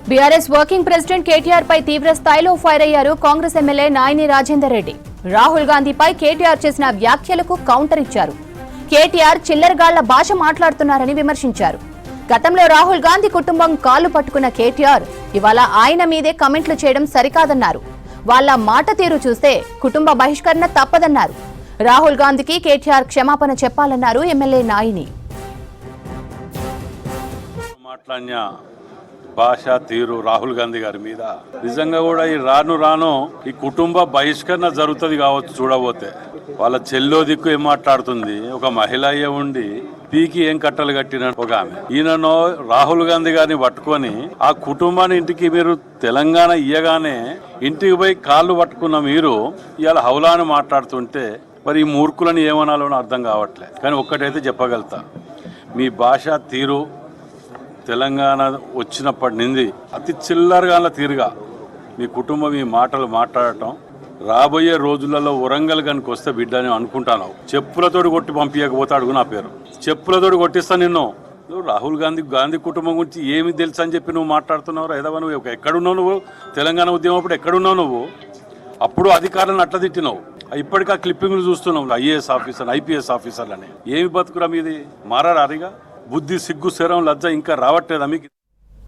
BRS working president KTR పై తీవ్ర స్థాయిలో fire అయ్యారు కాంగ్రెస్ ఎమ్మెల్యే నాయిని రాజేందర్ రెడ్డి. రాహుల్ గాంధీపై కేటీఆర్ చేసిన వ్యాఖ్యలకు కౌంటర్ ఇచ్చారు. కేటీఆర్ చిల్లరగాళ్ల భాష మాట్లాడుతున్నారని విమర్శించారు. గతంలో రాహుల్ గాంధీ కుటుంబం కాళ్లు పట్టుకున్న కేటీఆర్ ఇవాళ ఆయన మీదే కమెంట్లు చేయడం సరికాదన్నారు. వాళ్ల మాట తీరు చూస్తే కుటుంబ బహిష్కరణ తప్పదన్నారు. రాహుల్ గాంధీకి కేటీఆర్ క్షమాపణ చెప్పాలన్నారు ఎమ్మెల్యే నాయిని. భాష తీరు రాహుల్ గాంధీ గారి మీద నిజంగా కూడా ఈ రాను ఈ కుటుంబ బహిష్కరణ జరుగుతుంది కావచ్చు. చూడబోతే వాళ్ళ చెల్లో దిక్కు ఏం మాట్లాడుతుంది, ఒక మహిళ అయ్యే ఉండి పీకి ఏం కట్టలు కట్టిన ఒక ఆమె. ఈయనను రాహుల్ గాంధీ గారిని పట్టుకొని ఆ కుటుంబాన్ని ఇంటికి మీరు తెలంగాణ ఇయ్యగానే ఇంటికి పోయి కాళ్ళు పట్టుకున్న మీరు ఇవాళ హౌలాని మాట్లాడుతుంటే మరి ఈ మూర్ఖులను ఏమనాలో అర్థం కావట్లే. కానీ ఒక్కటైతే చెప్పగలుగుతా, మీ భాష తీరు తెలంగాణ వచ్చినప్పటి నుండి అతి చిల్లరగా తీరుగా మీ కుటుంబం ఈ మాటలు మాట్లాడటం రాబోయే రోజులలో వరంగల్ కనుక వస్తే బిడ్డని అనుకుంటాను. చెప్పులతోటి కొట్టి పంపించకపోతే అడుగు నా పేరు, చెప్పులతోటి కొట్టిస్తా నిన్ను. రాహుల్ గాంధీ కుటుంబం గురించి ఏమి తెలుసు అని చెప్పి నువ్వు మాట్లాడుతున్నావు. ఏదవా నువ్వు ఎక్కడున్నావు? నువ్వు తెలంగాణ ఉద్యమం అప్పుడు ఎక్కడున్నావు? నువ్వు అప్పుడు అధికారులను అట్లా తిట్టినావు. ఇప్పటికీ ఆ క్లిప్పింగ్లు చూస్తున్నావు. ఐఏఎస్ ఆఫీసర్, ఐపీఎస్ ఆఫీసర్లని ఏమి బతుకురా మీది? మారారు అరిగా బుద్ధి, సిగ్గు, శరం, లజ్జ ఇంకా రావట్లేదా మీకు?